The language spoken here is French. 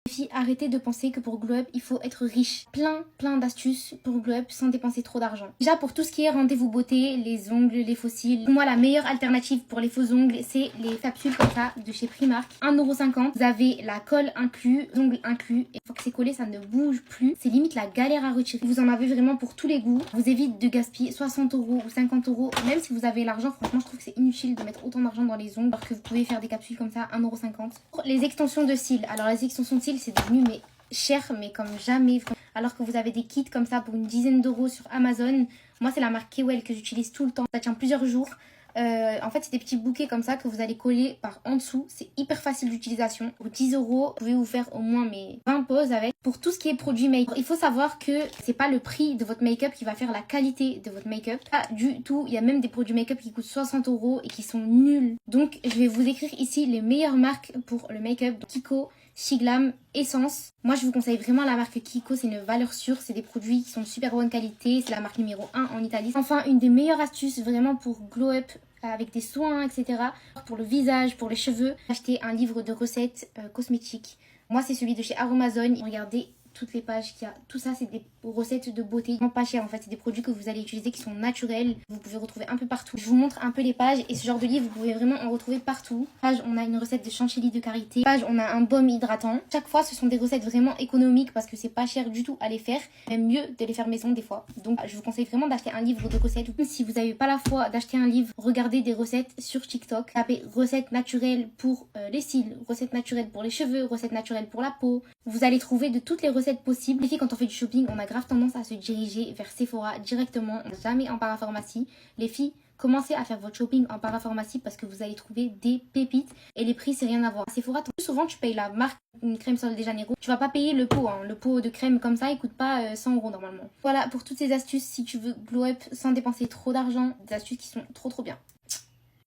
Les filles, arrêtez de penser que pour Glow Up, il faut être riche. Plein d'astuces pour Glow Up sans dépenser trop d'argent. Déjà, pour tout ce qui est rendez-vous beauté, les ongles, les fossiles, pour moi, la meilleure alternative pour les faux ongles, c'est les capsules comme ça de chez Primark. 1,50 €. Vous avez la colle inclus, les ongles inclus. Et une fois que c'est collé, ça ne bouge plus. C'est limite la galère à retirer. Vous en avez vraiment pour tous les goûts. Vous évite de gaspiller 60 € ou 50 €. Même si vous avez l'argent, franchement, je trouve que c'est inutile de mettre autant d'argent dans les ongles alors que vous pouvez faire des capsules comme ça, 1,50 €. Pour les extensions de cils. Alors, les extensions de cils, c'est devenu mais cher, mais comme jamais. Alors que vous avez des kits comme ça pour une dizaine d'euros sur Amazon. Moi, c'est la marque Kewell que j'utilise tout le temps. Ça tient plusieurs jours. En fait, c'est des petits bouquets comme ça que vous allez coller par en dessous. C'est hyper facile d'utilisation. Pour 10 €, vous pouvez vous faire au moins 20 poses avec. Pour tout ce qui est produit make-up, il faut savoir que c'est pas le prix de votre make-up qui va faire la qualité de votre make-up. Pas du tout. Il y a même des produits make-up qui coûtent 60 € et qui sont nuls. Donc, je vais vous écrire ici les meilleures marques pour le make-up. Kiko, Siglam, Essence. Moi, je vous conseille vraiment la marque Kiko. C'est une valeur sûre. C'est des produits qui sont de super bonne qualité. C'est la marque numéro 1 en Italie. Enfin, une des meilleures astuces vraiment pour glow up avec des soins, etc. Pour le visage, pour les cheveux. Acheter un livre de recettes cosmétiques. Moi, c'est celui de chez Aromazone. Regardez toutes les pages qu'il y a. Tout ça, c'est des recettes de beauté. Vraiment pas cher en fait. C'est des produits que vous allez utiliser qui sont naturels. Vous pouvez retrouver un peu partout. Je vous montre un peu les pages. Et ce genre de livre, vous pouvez vraiment en retrouver partout. Page, on a une recette de chantilly de karité. Page, on a un baume hydratant. Chaque fois, ce sont des recettes vraiment économiques parce que c'est pas cher du tout à les faire. Même mieux de les faire maison des fois. Donc, je vous conseille vraiment d'acheter un livre de recettes. Si vous n'avez pas la foi d'acheter un livre, regardez des recettes sur TikTok. Tapez recettes naturelles pour les cils, recettes naturelles pour les cheveux, recettes naturelles pour la peau. Vous allez trouver de toutes les recettes possibles. Les filles, quand on fait du shopping, on a grave tendance à se diriger vers Sephora directement, jamais en parapharmacie. Les filles, commencez à faire votre shopping en parapharmacie parce que vous allez trouver des pépites et les prix c'est rien à voir. À Sephora, plus souvent tu payes la marque, une crème Sol de Janeiro. Tu vas pas payer le pot, hein. Le pot de crème comme ça il coûte pas 100 € normalement. Voilà pour toutes ces astuces si tu veux glow up sans dépenser trop d'argent, des astuces qui sont trop bien.